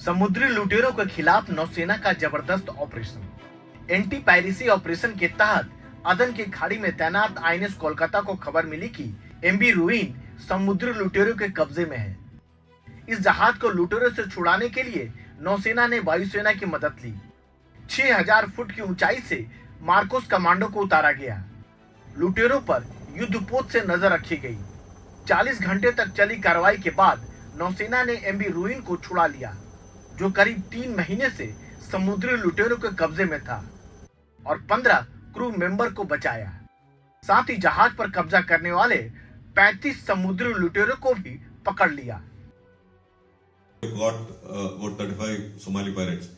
समुद्री लुटेरों के खिलाफ नौसेना का जबरदस्त ऑपरेशन। एंटी पायरेसी ऑपरेशन के तहत अदन की खाड़ी में तैनात आईएनएस कोलकाता को खबर मिली कि एमवी रूइन समुद्री लुटेरों के कब्जे में है। इस जहाज को लुटेरों से छुड़ाने के लिए नौसेना ने वायुसेना की मदद ली। 6000 फुट की ऊंचाई से मार्कोस कमांडो को उतारा गया। लुटेरों पर युद्धपोत से नजर रखी गई। 40 घंटे तक चली कार्रवाई के बाद नौसेना ने एमवी रूइन को छुड़ा लिया, जो करीब 3 महीने से समुद्री लुटेरों के कब्जे में था, और 15 क्रू मेंबर को बचाया। साथ ही जहाज पर कब्जा करने वाले 35 समुद्री लुटेरों को भी पकड़ लिया। Got 35 Somali pirates.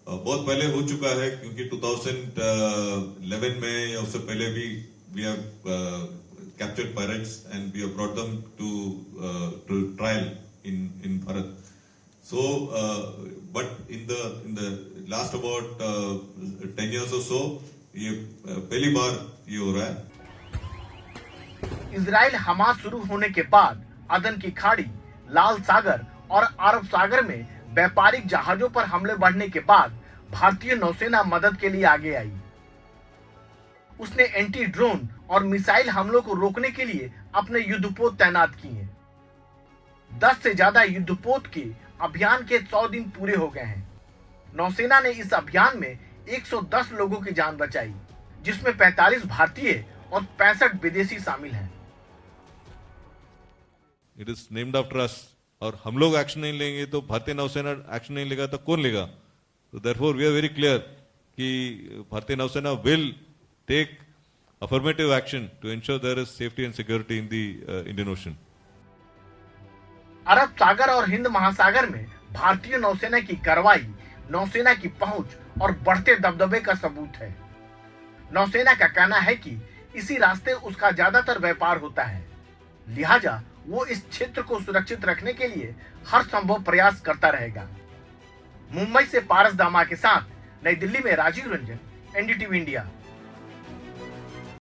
बहुत पहले हो चुका है, क्योंकि 2011 में या उससे पहले भी we have captured pirates and we have brought them to trial in Bharat. So, but in the last about 10 years or so, ये पहली बार ये हो रहा है। इजराइल हमास शुरू होने के बाद अदन की खाड़ी, लाल सागर और अरब सागर में व्यापारिक जहाजों पर हमले बढ़ने के बाद भारतीय नौसेना मदद के लिए आगे आई। उसने एंटी ड्रोन और मिसाइल हमलों को रोकने के लिए अपने युद्धपोत तैनात किए। 10 से ज्यादा युद्धपोत के अभियान के 100 दिन पूरे हो गए हैं। नौसेना ने इस अभियान में 110 लोगों की जान बचाई, जिसमें 45 भारतीय और 65 विदेशी शामिल हैं। It is named after us, और हम लोग एक्शन नहीं लेंगे तो भारतीय नौसेना एक्शन नहीं लेगा तो कौन लेगा? तो therefore we are very clear कि भारतीय नौसेना will take affirmative action to ensure there is safety and security in the Indian Ocean. अरब सागर और हिंद महासागर में भारतीय नौसेना की कार्रवाई नौसेना की पहुंच और बढ़ते दबदबे का सबूत है। नौसेना का कहना है कि इसी रास्ते उसका ज्यादातर व्यापार होता है, लिहाजा वो इस क्षेत्र को सुरक्षित रखने के लिए हर संभव प्रयास करता रहेगा। मुंबई से पारस दामा के साथ नई दिल्ली में राजीव रंजन, एनडीटीवी इंडिया।